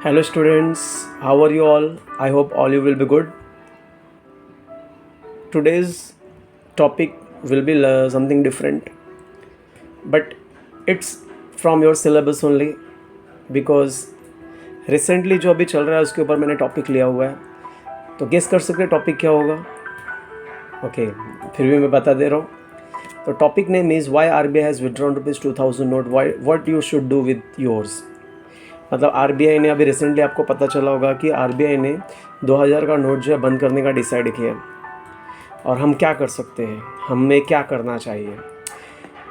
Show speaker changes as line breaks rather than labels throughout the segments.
Hello students, how are you all? I hope all you will be good. Today's topic will be something different, but it's from your syllabus only because recently जो अभी चल रहा है उसके ऊपर मैंने topic लिया हुआ है. तो गेस कर सकते हैं टॉपिक क्या होगा? ओके, फिर भी मैं बता दे रहा हूँ. तो topic name is why RBI has withdrawn ₹2000 note, why what you should do with yours. मतलब RBI ने अभी रिसेंटली आपको पता चला होगा कि RBI ने 2000 का नोट जो है बंद करने का डिसाइड किया. और हम क्या कर सकते हैं, हमें क्या करना चाहिए.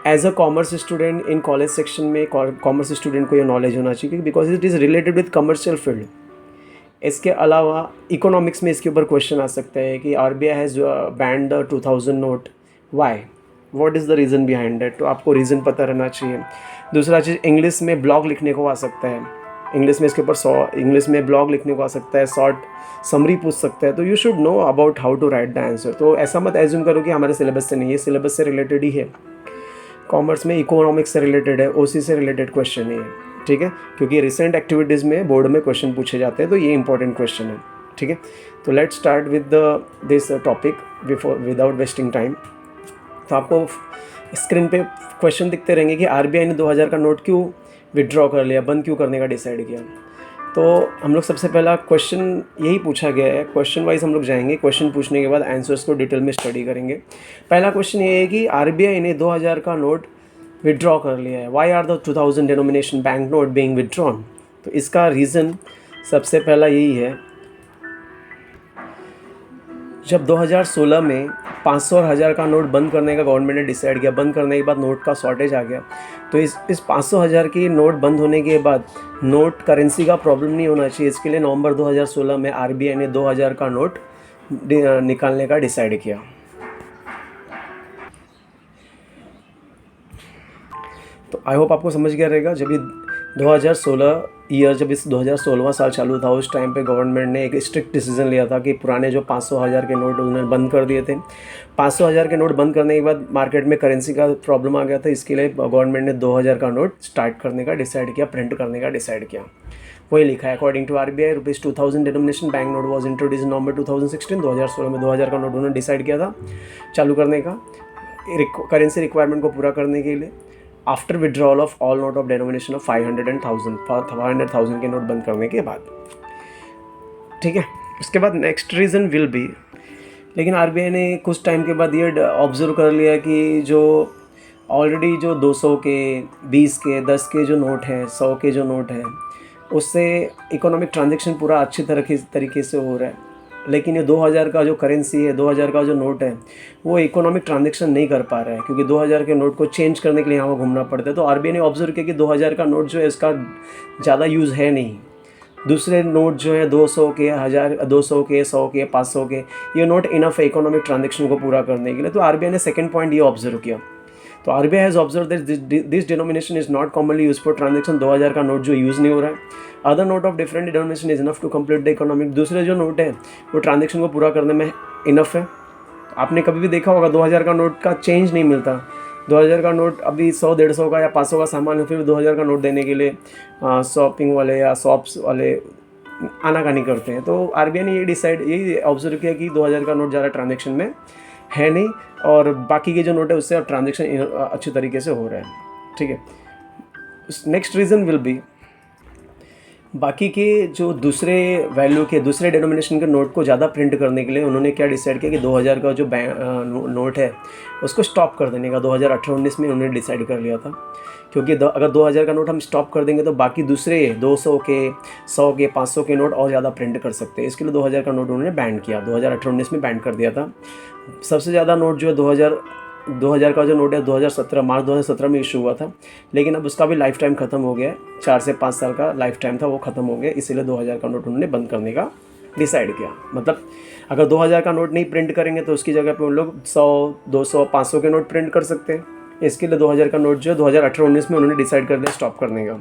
As a commerce student in college section में कॉमर्स स्टूडेंट को ये नॉलेज होना चाहिए because it is related with commercial field. इसके अलावा इकोनॉमिक्स में इसके ऊपर क्वेश्चन आ सकता है कि RBI has banned the 2000 note, why, what is the reason behind that. तो आपको रीज़न पता रहना चाहिए. दूसरा चीज़, इंग्लिश में ब्लॉग लिखने को आ सकता है. इंग्लिश में इसके ऊपर इंग्लिश में ब्लॉग लिखने को आ सकता है, शॉर्ट समरी पूछ सकता है. तो you should know about how to write the answer. तो ऐसा मत एज्यूम करो कि हमारे सिलेबस से नहीं है, सिलेबस से रिलेटेड ही है. कॉमर्स में इकोनॉमिक्स से रिलेटेड है, OC से रिलेटेड क्वेश्चन ही है. ठीक है, क्योंकि रिसेंट एक्टिविटीज़ में बोर्ड में क्वेश्चन पूछे जाते हैं, तो ये इंपॉर्टेंट क्वेश्चन है. ठीक है, तो let's start with this topic before without wasting time. तो आपको स्क्रीन पे क्वेश्चन दिखते रहेंगे कि RBI ने 2000 का नोट क्यों विड्रॉ कर लिया, बंद क्यों करने का डिसाइड किया. तो हम लोग सबसे पहला क्वेश्चन यही पूछा गया है. क्वेश्चन वाइज हम लोग जाएंगे, क्वेश्चन पूछने के बाद आंसर्स को डिटेल में स्टडी करेंगे. पहला क्वेश्चन ये है कि RBI ने 2000 का नोट विड्रॉ कर लिया है. Why are the 2000 denomination bank note being withdrawn. तो इसका रीज़न सबसे पहला यही है, जब 2016 में 500 और 1000 का नोट बंद करने का गवर्नमेंट ने डिसाइड किया, बंद करने के बाद नोट का शॉर्टेज आ गया. तो इस 500 1000 की नोट बंद होने के बाद नोट करेंसी का प्रॉब्लम नहीं होना चाहिए, इसके लिए नवंबर 2016 में RBI ने 2000 का नोट निकालने का डिसाइड किया. तो आई होप आपको समझ गया रहेगा. जब ये 2016 ईयर, जब इस 2016वां साल चालू था, उस टाइम पे गवर्नमेंट ने एक स्ट्रिक्ट डिसीजन लिया था कि पुराने जो 500 1000 के नोट उन्होंने बंद कर दिए थे. 500 1000 के नोट बंद करने के बाद मार्केट में करेंसी का प्रॉब्लम आ गया था, इसके लिए गवर्नमेंट ने 2000 का नोट स्टार्ट करने का डिसाइड किया, प्रिंट करने का डिसाइड किया. वही लिखा है, according to RBI ₹2000 denomination bank note was introduce in November 2016. 2016 में 2000 का नोट उन्होंने डिसाइड किया था चालू करने का, करेंसी रिक्वायरमेंट को पूरा करने के लिए. After withdrawal of all note of denomination of 500 and 500,000 के नोट बंद करने के बाद. ठीक है, उसके बाद नेक्स्ट रीज़न विल बी, लेकिन RBI ने कुछ टाइम के बाद ये ऑब्जर्व कर लिया कि जो ऑलरेडी जो 200 के, 20 के, 10 के जो नोट हैं, 100 के जो नोट हैं, उससे इकोनॉमिक ट्रांजेक्शन पूरा अच्छी तरीके से हो रहा है. लेकिन ये 2000 का जो करेंसी है, 2000 का जो नोट है, वो इकोनॉमिक ट्रांजेक्शन नहीं कर पा रहा है, क्योंकि 2000 के नोट को चेंज करने के लिए यहाँ घूमना पड़ता है. तो RBI ने ऑब्जर्व किया कि 2000 का नोट जो है, इसका ज़्यादा यूज़ है नहीं. दूसरे नोट जो है 200 के, 1000, 200 के, 100 के, 500 के, ये नोट इनफ है इकोनॉमिक ट्रांजेक्शन को पूरा करने के लिए. तो RBI ने सेकेंड पॉइंट ये ऑब्जर्व किया. तो RBI has observe that this denomination is not commonly use for transaction. 2000 का नोट जो यूज़ नहीं हो रहा है. Other note of different denomination is enough to complete the economic. दूसरे जो नोट है वो ट्रांजेक्शन को पूरा करने में इनफ है. आपने कभी भी देखा होगा 2000 का नोट का चेंज नहीं मिलता. 2000 का नोट अभी 100 150 का या 500 का सामान है, फिर 2000 का नोट देने के लिए शॉपिंग वाले या शॉप्स वाले आनाकानी करते हैं. तो RBI ने यही ऑब्जर्व किया कि 2000 का नोट ज़्यादा ट्रांजेक्शन में है नहीं, और बाकी के जो नोट है उससे ट्रांजेक्शन अच्छे तरीके से हो रहा है. ठीक है, नेक्स्ट रीज़न विल बी, बाकी के जो दूसरे वैल्यू के, दूसरे डिनोमिनेशन के नोट को ज़्यादा प्रिंट करने के लिए उन्होंने क्या डिसाइड किया कि 2000 का जो नोट है उसको स्टॉप कर देने का 2018-19 में उन्होंने डिसाइड कर लिया था. क्योंकि अगर 2000 का नोट हम स्टॉप कर देंगे तो बाकी दूसरे 200 के, 100 के, 500 के नोट और ज़्यादा प्रिंट कर सकते हैं. इसके लिए 2000 का नोट उन्होंने बैन किया, 2018-19 में बैन कर दिया था. सबसे ज़्यादा नोट जो है 2000 का जो नोट है 2017 मार्च 2017 में इशू हुआ था, लेकिन अब उसका भी लाइफ टाइम ख़त्म हो गया है. 4 से 5 साल का लाइफ टाइम था, वो ख़त्म हो गया. इसीलिए 2000 का नोट उन्होंने बंद करने का डिसाइड किया. मतलब अगर 2000 का नोट नहीं प्रिंट करेंगे तो उसकी जगह पे उन लोग 100, 200, 500 के नोट प्रिंट कर सकते हैं. इसके लिए 2000 का नोट जो है 2018-19 में उन्होंने डिसाइड कर लिया स्टॉप करने का.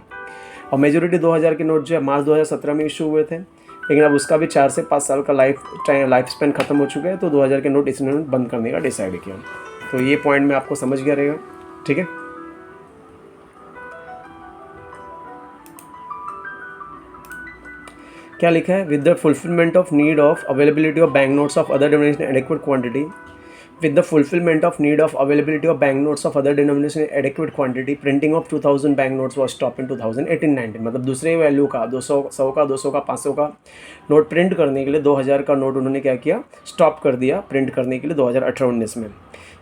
और मेजोरिटी 2000 के नोट जो है मार्च 2017 में इशू हुए थे, लेकिन अब उसका भी 4 से 5 साल का लाइफ स्पेन ख़त्म हो चुका है. तो 2000 के नोट इसने बंद करने का डिसाइड किया. तो ये पॉइंट में आपको समझ गया रहेगा. ठीक है, क्या लिखा है, with the fulfilment of need of availability of bank notes of other denomination adequate quantity, with the fulfillment of need of availability of bank notes of other denomination in adequate quantity, printing of 2000 bank notes was stopped in 2018-19। मतलब दूसरे value का 200 100 का 200 का 500 का note print करने के लिए 2000 का नोट उन्होंने क्या किया, स्टॉप कर दिया प्रिंट करने के लिए 2018-19 में।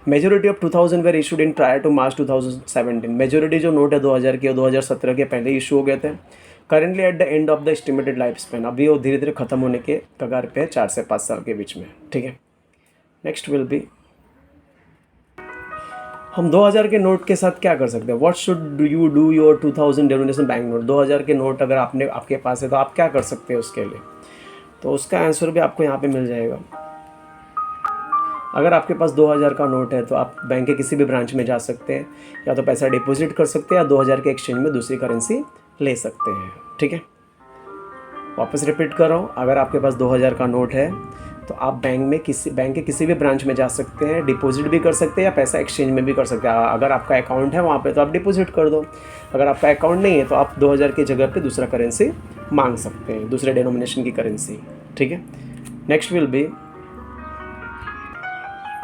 Majority of 2000 were issued in prior to March 2017। Majority जो नोट है 2000 के 2017 के पहले इशू हो गए थे। Currently at the end of the estimated life span, अभी वो धीरे धीरे खत्म होने के कगार पे है 4 से 5 साल के बीच में। ठीक है, नेक्स्ट विल बी, हम 2000 के नोट के साथ क्या कर सकते हैं। What should you do your 2000 denomination bank note. 2000 के नोट अगर आपके पास है तो आप क्या कर सकते हैं उसके लिए, तो उसका आंसर भी आपको यहाँ पे मिल जाएगा। अगर आपके पास 2000 का नोट है तो आप बैंक के किसी भी ब्रांच में जा सकते हैं, या तो पैसा डिपॉजिट कर सकते हैं या 2000 के एक्सचेंज में दूसरी करेंसी ले सकते हैं। ठीक है, वापस रिपीट कर रहा हूँ, अगर आपके पास 2000 का नोट है तो आप बैंक के किसी भी ब्रांच में जा सकते हैं, डिपॉजिट भी कर सकते हैं या पैसा एक्सचेंज में भी कर सकते हैं। अगर आपका अकाउंट है वहाँ पे तो आप डिपॉजिट कर दो, अगर आपका अकाउंट नहीं है तो आप 2000 की जगह पे दूसरा करेंसी मांग सकते हैं, दूसरे डिनोमिनेशन की करेंसी। ठीक है, नेक्स्ट विल बी,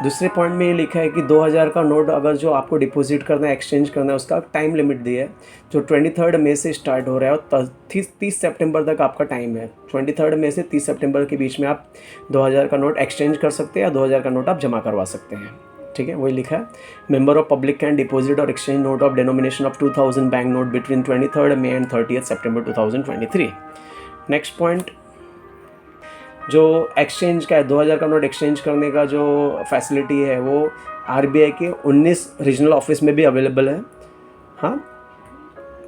दूसरे पॉइंट में ये लिखा है कि 2000 का नोट अगर जो आपको डिपॉजिट करना है, एक्सचेंज करना है, उसका टाइम लिमिट दिया है जो 23 मई से स्टार्ट हो रहा है और 30 सितंबर तक आपका टाइम है। 23 मई से 30 सितंबर के बीच में आप 2000 का नोट एक्सचेंज कर सकते हैं या 2000 का नोट आप जमा करवा सकते हैं। ठीक है, वही लिखा है, member of public can deposit और exchange note of denomination of 2000 bank note between 23 May and 30 September 2023। Next point, जो एक्सचेंज का है, 2000 का नोट एक्सचेंज करने का जो फैसिलिटी है वो आरबीआई के 19 रीजनल ऑफिस में भी अवेलेबल है। हाँ,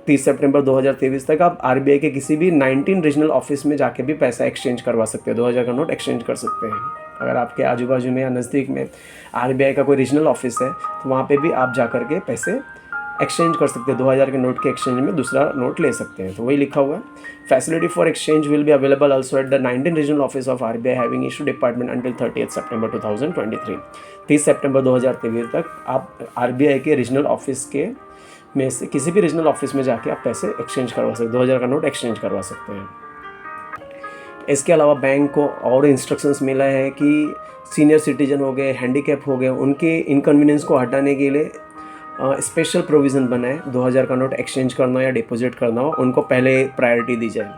30 सितंबर 2023 तक आप आरबीआई के किसी भी 19 रीजनल ऑफिस में जाके भी पैसा एक्सचेंज करवा सकते हैं, 2000 का नोट एक्सचेंज कर सकते हैं। अगर आपके आजू बाजू में या नज़दीक में आरबीआई का कोई रीजनल ऑफिस है तो वहाँ पे भी आप जा कर के पैसे एक्सचेंज कर सकते हैं, 2000 के नोट के एक्सचेंज में दूसरा नोट ले सकते हैं। तो वही लिखा हुआ है, facility for exchange will be available also at the 19 regional office of RBI having issue department until 30 September 2023। 30 September 2023 तक आप आरबीआई के रीजनल ऑफिस के में से किसी भी रीजनल ऑफिस में जाके आप पैसे एक्सचेंज करवा सकते हैं, 2000 का नोट एक्सचेंज करवा सकते हैं। इसके अलावा बैंक को और इंस्ट्रक्शंस मिला है कि सीनियर सिटीजन हो गए, हैंडीकैप हो गए, उनके इनकन्वीनियंस को हटाने के लिए स्पेशल प्रोविज़न बनाए। 2000 का नोट एक्सचेंज करना या डिपॉजिट करना हो, उनको पहले प्रायोरिटी दी जाए।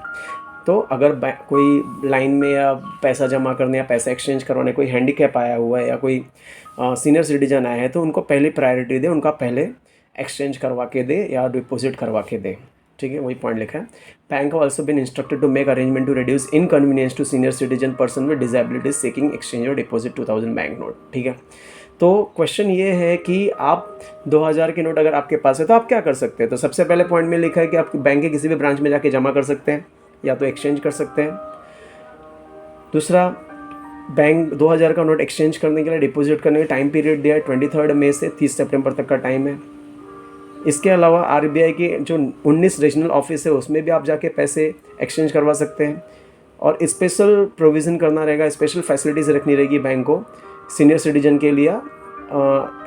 तो अगर कोई लाइन में या पैसा जमा करने या पैसा एक्सचेंज करवाने कोई हैंडीकैप आया हुआ है या कोई सीनियर सिटीजन आया है तो उनको पहले प्रायोरिटी दे, उनका पहले एक्सचेंज करवा के दे या डिपॉजिट करवा के दे। ठीक है, वही पॉइंट लिखा है। Bank also been instructed to make arrangement to reduce inconvenience to senior citizen person with disabilities seeking exchange और डिपॉजिट 2000 बैंक नोट। ठीक है, तो क्वेश्चन ये है कि आप 2000 के नोट अगर आपके पास है तो आप क्या कर सकते हैं। तो सबसे पहले पॉइंट में लिखा है कि आप बैंक के किसी भी ब्रांच में जाके जमा कर सकते हैं या तो एक्सचेंज कर सकते हैं। दूसरा, बैंक 2000 का नोट एक्सचेंज करने के लिए, डिपॉजिट करने का टाइम पीरियड दिया है, 23 मई से 30 सितंबर तक का टाइम है। इसके अलावा आरबीआई के जो 19 रीजनल ऑफिस है उसमें भी आप जाके पैसे एक्सचेंज करवा सकते हैं। और स्पेशल प्रोविज़न करना रहेगा, स्पेशल फैसिलिटीज़ रखनी रहेगी बैंक को सीनियर सिटीजन के लिए,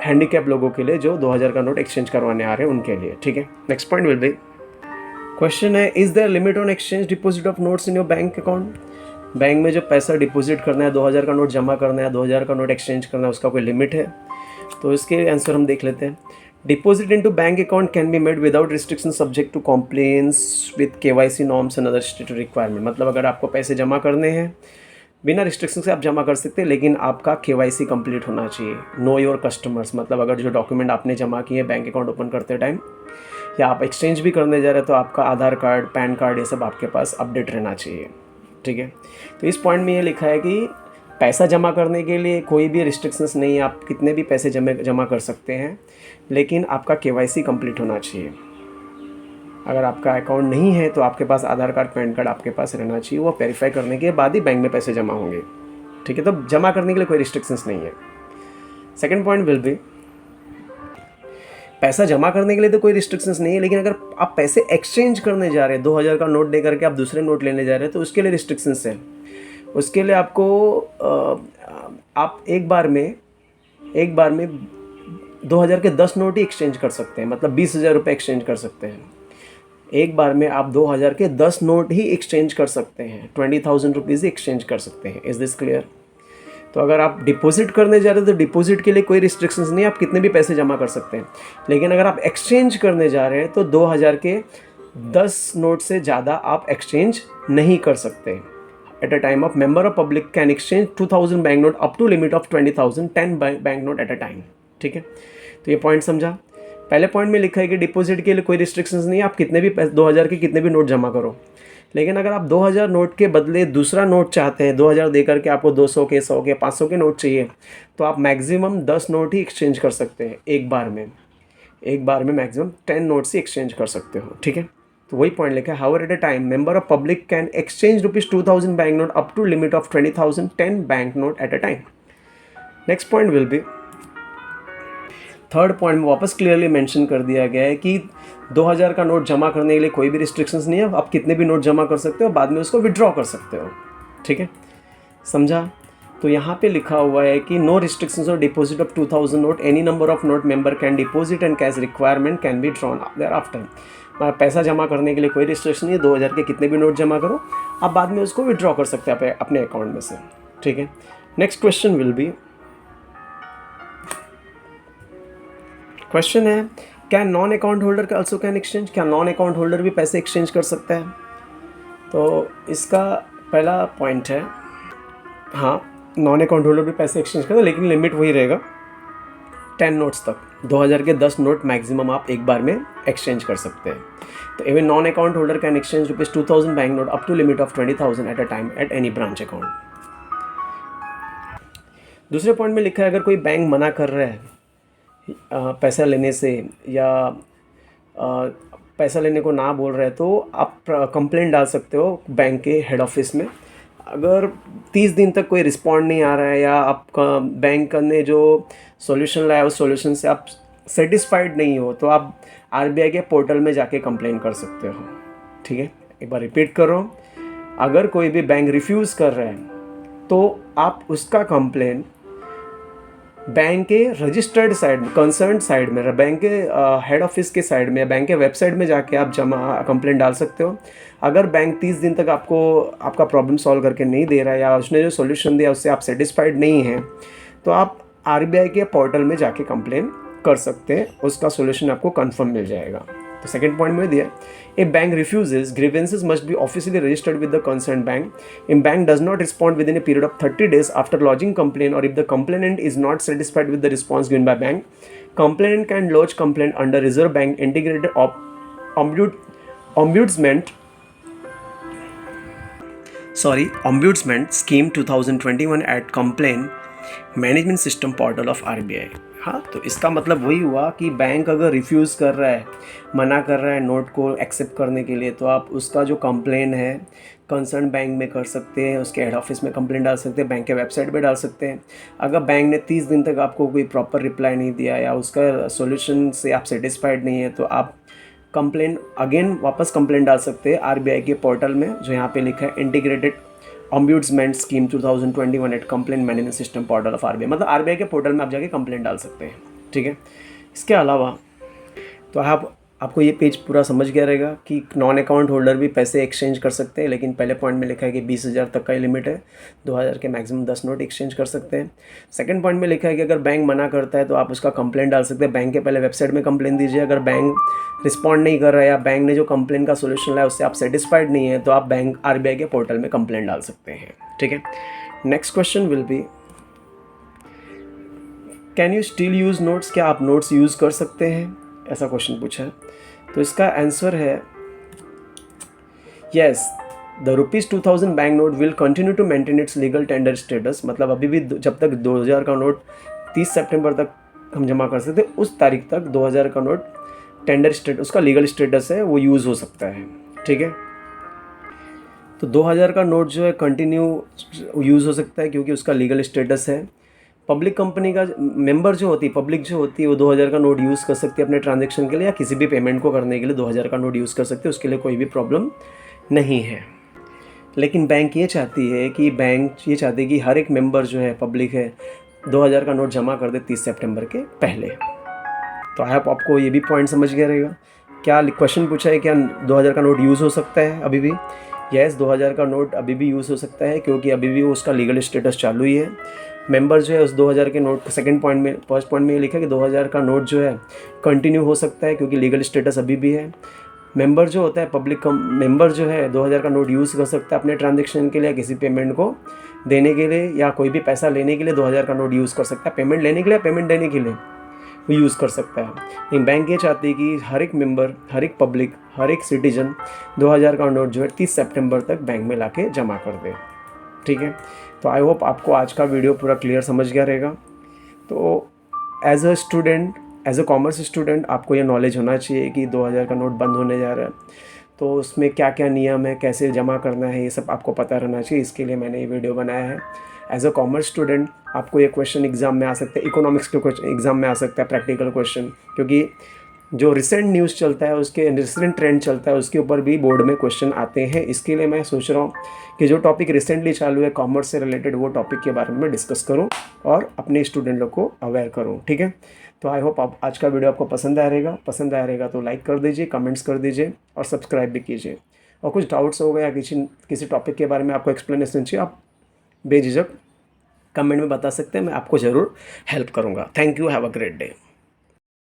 हैंडीकैप लोगों के लिए जो 2000 का नोट एक्सचेंज करवाने आ रहे हैं उनके लिए। ठीक है, next point will be, question है, is there limit on exchange deposit of notes in your bank account. Bank में जो पैसा डिपॉजिट करना है, 2000 का नोट जमा करना है, 2000 का नोट एक्सचेंज करना है, उसका कोई लिमिट है। तो इसके आंसर हम देख लेते हैं। Deposit into bank account can be made without restriction subject to compliance with KYC norms and other statutory requirement. मतलब अगर आपको पैसे जमा करने हैं बिना रिस्ट्रिक्शन से आप जमा कर सकते हैं, लेकिन आपका केवाईसी कंप्लीट होना चाहिए। नो योर कस्टमर्स, मतलब अगर जो डॉक्यूमेंट आपने जमा किए बैंक अकाउंट ओपन करते टाइम या आप एक्सचेंज भी करने जा रहे हैं तो आपका आधार कार्ड, पैन कार्ड, ये सब आपके पास अपडेट रहना चाहिए। ठीक है, तो इस पॉइंट में ये लिखा है कि पैसा जमा करने के लिए कोई भी रिस्ट्रिक्शंस नहीं है, आप कितने भी पैसे जमा कर सकते हैं, लेकिन आपका केवाईसी कंप्लीट होना चाहिए। अगर आपका अकाउंट नहीं है तो आपके पास आधार कार्ड, पैन कार्ड आपके पास रहना चाहिए, वो वेरीफाई करने के बाद ही बैंक में पैसे जमा होंगे। ठीक है, तो जमा करने के लिए कोई रिस्ट्रिक्शंस नहीं है। सेकंड पॉइंट विल बी, पैसा जमा करने के लिए तो कोई रिस्ट्रिक्शंस नहीं है, लेकिन अगर आप पैसे एक्सचेंज करने जा रहे हैं, 2000 का नोट दे करके आप दूसरे नोट लेने जा रहे हैं तो उसके लिए रिस्ट्रिक्शंस है। उसके लिए आपको आप एक बार में 2000 के 10 नोट ही एक्सचेंज कर सकते हैं, मतलब 20,000 रुपये एक्सचेंज कर सकते हैं एक बार में आप 2000 के 10 नोट ही एक्सचेंज कर सकते हैं, 20,000 रुपीज़ ही एक्सचेंज कर सकते हैं। Is this clear? तो अगर आप डिपॉजिट करने जा रहे हैं तो डिपॉजिट के लिए कोई रिस्ट्रिक्शंस नहीं, आप कितने भी पैसे जमा कर सकते हैं। लेकिन अगर आप एक्सचेंज करने जा रहे हैं तो 2000 के 10 नोट से ज़्यादा आप एक्सचेंज नहीं कर सकते। At a time of member of public can exchange 2000 bank note up to limit of 20,000 10 bank note at a time. ठीक है, तो ये पॉइंट समझा। पहले पॉइंट में लिखा है कि डिपॉजिट के लिए कोई रिस्ट्रिक्शंस नहीं है, आप कितने भी 2000 के कितने भी नोट जमा करो। लेकिन अगर आप 2000 नोट के बदले दूसरा नोट चाहते हैं, 2000 दे करके आपको 200 के, 100 के, 500 के नोट चाहिए, तो आप मैक्सिमम 10 नोट ही एक्सचेंज कर सकते हैं एक बार में। एक बार में मैक्सिमम 10 नोट्स ही एक्सचेंज कर सकते हो। ठीक है, तो वही पॉइंट लिखा है, however at a time member of public can exchange ₹2000 bank note up to limit of 20,000 10 bank note at a time. Next point will be, third point में वापस क्लियरली मेंशन कर दिया गया है कि 2000 का नोट जमा करने के लिए कोई भी रिस्ट्रिक्शंस नहीं है, आप कितने भी नोट जमा कर सकते हो, बाद में उसको विड्रॉ कर सकते हो। ठीक है, समझा? तो यहाँ पे लिखा हुआ है कि नो रिस्ट्रिक्शंस और deposit of 2000 note, any number of note member can deposit and cash requirement can be drawn thereafter. पैसा जमा करने के लिए कोई रिस्ट्रिक्शन नहीं है, 2000 के कितने भी नोट जमा करो, आप बाद में उसको विड्रॉ कर सकते हैं अपने अकाउंट में से। ठीक है, next question will be, question है क्या नॉन अकाउंट होल्डर का ऑल्सो कैन एक्सचेंज, क्या नॉन अकाउंट होल्डर भी पैसे एक्सचेंज कर सकता है? तो इसका पहला पॉइंट है, हाँ, नॉन अकाउंट होल्डर भी पैसे एक्सचेंज करता है, लेकिन लिमिट वही रहेगा 10 नोट्स तक। 2000 के 10 नोट मैक्सिमम आप एक बार में एक्सचेंज कर सकते हैं। तो even non account holder can exchange ₹2000 bank note up to limit of 20,000 at a time at any branch account. दूसरे पॉइंट में लिखा है अगर कोई बैंक मना कर रहा है पैसा लेने से, या पैसा लेने को ना बोल रहे हैं, तो आप कंप्लेंट डाल सकते हो बैंक के हेड ऑफिस में। अगर 30 दिन तक कोई रिस्पॉन्ड नहीं आ रहा है, या आपका बैंक ने जो सॉल्यूशन लाया उस सॉल्यूशन से आप सेटिस्फाइड नहीं हो, तो आप आरबीआई के पोर्टल में जाके कंप्लेन कर सकते हो। ठीक है, एक बार रिपीट कर रहा हूँ, अगर कोई भी बैंक रिफ्यूज़ कर रहा है तो आप उसका कंप्लेन बैंक के रजिस्टर्ड साइड में, कंसर्न साइड में, बैंक के हेड ऑफिस के साइड में, बैंक के वेबसाइट में जाके आप कंप्लेंट डाल सकते हो। अगर बैंक 30 दिन तक आपका प्रॉब्लम सॉल्व करके नहीं दे रहा है, या उसने जो सॉल्यूशन दिया उससे आप सेटिस्फाइड नहीं हैं, तो आप आरबीआई के पोर्टल में जाके कंप्लेन कर सकते हैं, उसका सॉल्यूशन आपको कंफर्म मिल जाएगा। तो सेकंड पॉइंट में दिया, a bank refuses grievances must be officially registered with the concerned bank. If bank does not respond within a period of 30 days after lodging complaint, और if the complainant is not satisfied with the response given by bank, complainant can lodge complaint under reserve bank integrated Ombudsman Scheme 2021 at Complaint management system portal of RBI. हाँ, तो इसका मतलब वही हुआ कि bank अगर refuse कर रहा है, मना कर रहा है नोट को एक्सेप्ट करने के लिए, तो आप उसका जो कंप्लेन है कंसर्न बैंक में कर सकते हैं, उसके हेड ऑफिस में कंप्लेन डाल सकते हैं, बैंक के वेबसाइट पे डाल सकते हैं। अगर बैंक ने 30 दिन तक आपको कोई प्रॉपर रिप्लाई नहीं दिया, या उसका सॉल्यूशन से आप सेटिस्फाइड नहीं है, तो आप कंप्लेन अगेन वापस कंप्लेन डाल सकते हैं आरबीआई के पोर्टल में, जो यहाँ पे लिखा है integrated ombudsman scheme 2021 at complaint management system portal of RBI, मतलब आरबीआई के पोर्टल में आप जाके कंप्लेंट डाल सकते हैं। ठीक है, इसके अलावा तो आपको ये पेज पूरा समझ गया रहेगा कि नॉन अकाउंट होल्डर भी पैसे एक्सचेंज कर सकते हैं, लेकिन पहले पॉइंट में लिखा है कि 20,000 तक का ही लिमिट है, 2000 के मैक्सिमम 10 नोट एक्सचेंज कर सकते हैं। सेकंड पॉइंट में लिखा है कि अगर बैंक मना करता है तो आप उसका कंप्लेंट डाल सकते हैं, बैंक के पहले वेबसाइट में कंप्लेंट दीजिए। अगर बैंक रिस्पॉन्ड नहीं कर रहा है, या बैंक ने जो कंप्लेंट का सोल्यूशन लाया उससे आप सेटिस्फाइड नहीं है, तो आप बैंक आरबीआई के पोर्टल में कंप्लेंट डाल सकते हैं। ठीक है, next question will be, can you still use notes, क्या आप नोट्स यूज़ कर सकते हैं, ऐसा क्वेश्चन पूछा है। तो इसका आंसर है yes, the ₹2000 bank note will continue to maintain its legal tender status. मतलब अभी भी जब तक 2000 का नोट 30 सितंबर तक हम जमा कर सकते, उस तारीख तक 2000 का नोट टेंडर स्टेटस, उसका लीगल स्टेटस है, वो यूज़ हो सकता है। ठीक है, तो 2000 का नोट जो है कंटिन्यू यूज़ हो सकता है, क्योंकि उसका लीगल स्टेटस है। पब्लिक कंपनी का मेंबर जो होती है, पब्लिक जो होती है, वो 2000 का नोट यूज़ कर सकती है अपने ट्रांजैक्शन के लिए, या किसी भी पेमेंट को करने के लिए 2000 का नोट यूज़ कर सकते हैं, उसके लिए कोई भी प्रॉब्लम नहीं है। लेकिन बैंक ये चाहती है कि हर एक मेंबर जो है, पब्लिक है, 2000 का नोट जमा कर दे 30 सितंबर के पहले। तो आई होप आपको ये भी पॉइंट समझ गया रहेगा क्या क्वेश्चन पूछा है, क्या 2000 का नोट यूज़ हो सकता है अभी भी? यस, 2000 का नोट अभी भी यूज़ हो सकता है, क्योंकि अभी भी उसका लीगल स्टेटस चालू ही है। मेंबर जो है उस 2000 के नोट, सेकंड पॉइंट में, फर्स्ट पॉइंट में ये लिखा है कि 2000 का नोट जो है कंटिन्यू हो सकता है, क्योंकि लीगल स्टेटस अभी भी है। मेंबर जो होता है पब्लिक मेंबर जो है 2000 का नोट यूज़ कर सकता है अपने ट्रांजेक्शन के लिए, किसी पेमेंट को देने के लिए, या कोई भी पैसा लेने के लिए 2000 का नोट यूज़ कर सकता है। पेमेंट लेने के लिए, पेमेंट देने के लिए वो यूज़ कर सकता है। लेकिन बैंक ये चाहती है कि हर एक मेंबर, हर एक पब्लिक, हर एक सिटीजन 2000 का नोट जो है 30 सितंबर तक बैंक में लाके जमा कर दे। ठीक है, तो आई होप आपको आज का वीडियो पूरा क्लियर समझ गया रहेगा। तो as a student, as a commerce student, आपको ये नॉलेज होना चाहिए कि 2000 का नोट बंद होने जा रहा है, तो उसमें क्या क्या नियम है, कैसे जमा करना है, ये सब आपको पता रहना चाहिए। इसके लिए मैंने ये वीडियो बनाया है। एज अ कॉमर्स स्टूडेंट आपको ये क्वेश्चन एग्ज़ाम में आ सकता है, इकोनॉमिक्स के क्वेश्चन एग्ज़ाम में आ सकता है, प्रैक्टिकल क्वेश्चन, क्योंकि जो रिसेंट न्यूज़ चलता है, उसके रिसेंट ट्रेंड चलता है, उसके ऊपर भी बोर्ड में क्वेश्चन आते हैं। इसके लिए मैं सोच रहा हूँ कि जो टॉपिक रिसेंटली चालू है कॉमर्स से रिलेटेड, वो टॉपिक के बारे में डिस्कस करूँ और अपने स्टूडेंट लोग को अवेयर करूँ। ठीक है, तो आई होप आप आज का वीडियो आपको पसंद आया रहेगा तो लाइक कर दीजिए, कमेंट्स कर दीजिए और सब्सक्राइब भी कीजिए। और कुछ डाउट्स हो गए या किसी टॉपिक के बारे में आपको एक्सप्लेनेशन चाहिए, आप बेझिझक कमेंट में बता सकते हैं, मैं आपको ज़रूर हेल्प करूँगा। Thank you, have a great day.